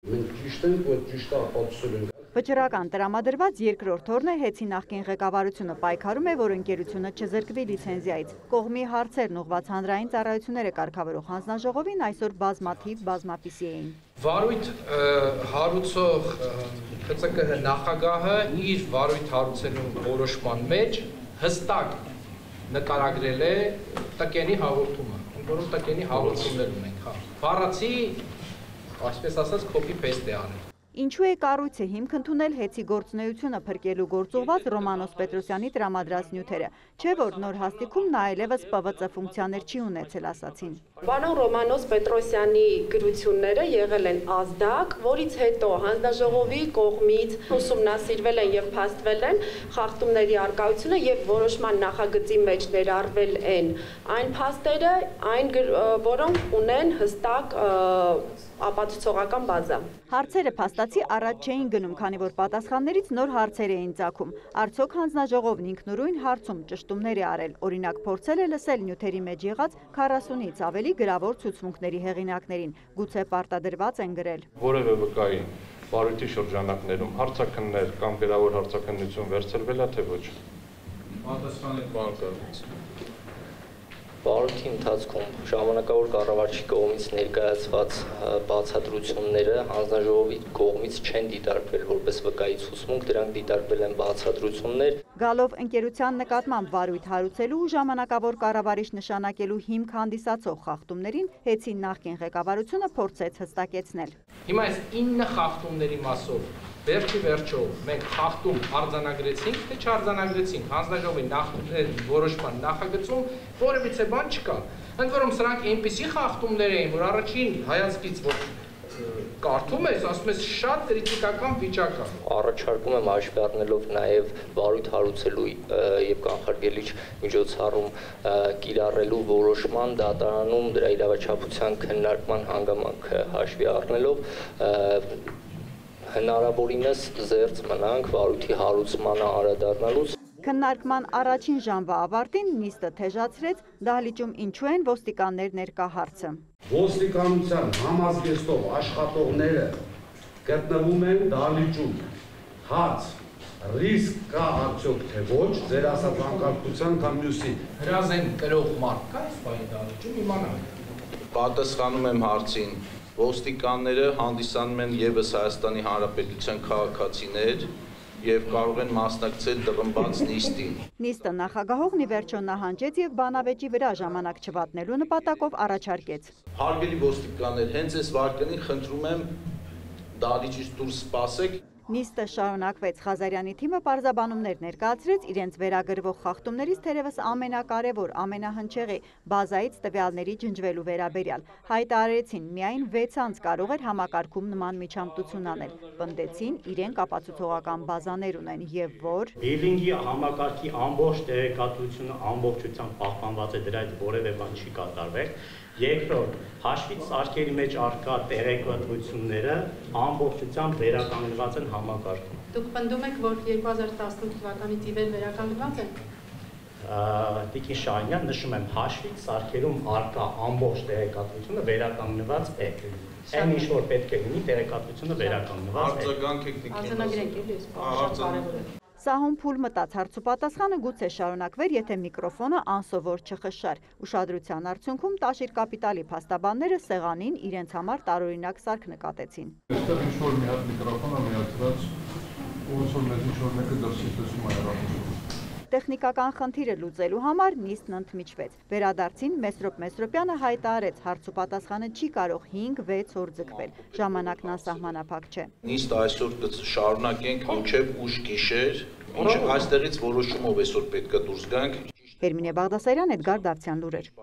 Մենք ճիշտ ենք, որ ճիշտը ապացուցել ենք։ Վճռական տրամադրված երկրորդ օրն է Հեցի նախկին ղեկավարությունը պայքարում է, որ ընկերությունը չզրկվի լիցենզիայից։ Կողմի հարցերն ուղղված հանրային ծառայությունները կարգավորող հանձնաժողովին այսօր բազմաթիվ բազմապիսի էին։ Վարույթ հարուցող ՀՑԿ նախագահը իր վարույթ հարուցելու որոշման մեջ հստակ նկարագրել է տկենի հաղորդումը, որում տկենի հաղորդումներ ունենք։ Բառացի, այսպես ասած, copy-paste է արել։ Ինչու է կառույցը հիմք ընդունել Հեցի գործունեությունը փրկելու գործուղված Ռոմանոս Պետրոսյանի տրամադրած նյութերը, չէ՞ որ նոր հաստիքում նա այլևս ՊՎԾ ֆունկցիաներ չի ունեցել, ասացին։ Պարոն Ռոմանոս Պետրոսյանի գրությունները եղել են ազդակ, որից հետո հանձնաժողովի կողմից ուսումնասիրվել են եւ փաստվել են խախտումների արկայությունը եւ որոշման նախագծի մեջ ներառվել են այն փաստերը, որոնք ունեն հստակ ապացուցողական բազա։ Հարցերը փաստացի առաջ չէին գնում, քանի որ պատասխաններից նոր հարցեր էին ծագում։ Արդյոք հանձնաժողովն ինքնուրույն հարցում ճշտումներ է արել, օրինակ փորձել է լսել նյութերի մեջ եղած 40-ից ավելի գրավոր ցուցմունքների հեղինակներին, գուցե պարտադրված են գրել։ Որևէ վկայի վարույթի շրջանակներում հարցաքններ կամ գրավոր հարցաքննություն վերցրվել է, թե ոչ։ Պատասխանեք, պարոն կառույց։ Վարույթի ընթացքում ժամանակավոր կառավարչի կողմից ներկայացված բացատրությունները հանձնաժողովի կողմից չեն դիտարկվել որպես վկայի ցուցմունք, դրանք դիտարկվել են բացատրություններ։ Գալով ընկերության նկատմամբ վարույթ հարուցելու ու ժամանակավոր կառավարիչ նշանակելու հիմք հանդիսացող խախտումներին Հեցի նախկին ղեկավարությունը փորձեց հստակեցնել։ Հիմա այս 9 խախտումների մասով վերջի վերջո մենք խախտում արձանագրեցինք, թե չարձանագրեցինք, հանձնաժողովի որոշման նախագծում որևիցե բան չկա։ Ընդ որում սրանք այնպիսի խախտումներ էին, որ առաջին հայացքից որ կարդում ես, ասում ես շատ կրիտիկական վիճակ է։ Առաջարկում եմ հաշվի առնելով նաև վարույթ հարուցելու եւ կանխարգելիչ միջոցառում կիրառելու որոշման դատարանում դրա իրավաչափության քննարկման հանգամանքը հաշվի առնելով հնարավորինս զերծ մնանք վարույթի հարուցմանը անդրադառնալուց։ Քննարկման առաջին ժամվա ավարտին նիստը թեժացրեց դահլիճում ինչու են ոստիկաններ ներկա հարցը։ Ոստիկանության համազգեստով աշխատողները գտնվում են դահլիճում։ Հարց ռիսկ կա արդյոք թե ոչ ձեր ասած անկարգության կամ մյուսի։ Հրազեն կրող մարդ կա այս դահլիճում իմանանք։ Պատասխանում եմ հարցին։ Ոստիկանները հանդիսանում են ևս Հայաստանի Հանրապետության քաղաքացիներ եւ կարող են մասնակցել տրմբած նիստին։ Նիստը նախագահողն ի վերջո նահանջեց եւ բանավեճի վրա ժամանակ չվատնելու նպատակով առաջարկեց։ Հարգելի ոստիկաններ, հենց այս վարքյանին խնդրում եմ դահլիճից դուրս սպասեք։ Նիստը շարունակվեց, Ղազարյանի թիմը պարզաբանումներ ներկայացրեց իրենց վերագրվող խախտումներից թերևս ամենակարևոր, ամենահնչեղի բազայից տվյալների ջնջվելու վերաբերյալ։ Հայտարարեցին միայն 6 անց կարող էր համակարգում նման միջամտություն անել։ Պնդեցին իրենք ապացուցողական բազաներ ունեն եւ որ Բիլինգի համակարգի ամբողջ տեղեկատվությունը ամբողջությամբ պահպանված է, դրանից որևէ բան չի կատարվել։ Երկրորդ, հաշվից արկերի մեջ առկա տեղեկատվությունները ամբողջությամբ վերականգնված են համակարգում։ Դուք պնդում եք, որ 2018 թվականից ի վեր վերականգնված են։ Տիկին Շահինյան, նշում եմ, հաշվից արկերում առկա ամբողջ տեղեկատվությունը վերականգնված է։ Այն ինչ որ պետք է լինի, տեղեկատվությունը վերականգնված է։ Արձագանք եք տիկին։ Արձանագրենք էլի, շատ կարևոր է։ Սահուն փուլ մտած հարցուպատասխանը գուցե շարունակվեր, եթե միկրոֆոնը անսովոր չխշար։ Ուշադրության արդյունքում Տաշիր կապիտալի փաստաբանները սեղանին իրենց համար տարօրինակ սարք նկատեցին։ Այստեղ ինչ-որ մի հատ միկրոֆոն է միացված, ոնց որ մեզ ինչ-որ մեկը դրսից տեսում է հեռախոսում։ Տեխնիկական խնդիրը լուծելու համար նիստն ընդմիջվեց։ Վերադարձին Մեսրոպ Մեսրոպյանը հայտարարեց, հարցուպատասխանը չի կարող 5-6 օր ձգվել։ Ժամանակն անսահմանափակ չէ։ Նիստ այսօր շարունակենք մինչև ուշ գիշեր, ինչ այստեղից որոշումով այսօր պետք է դուրս գանք։ Հերմինե Բաղդասարյան, Էդգար Դավթյան, լուրեր։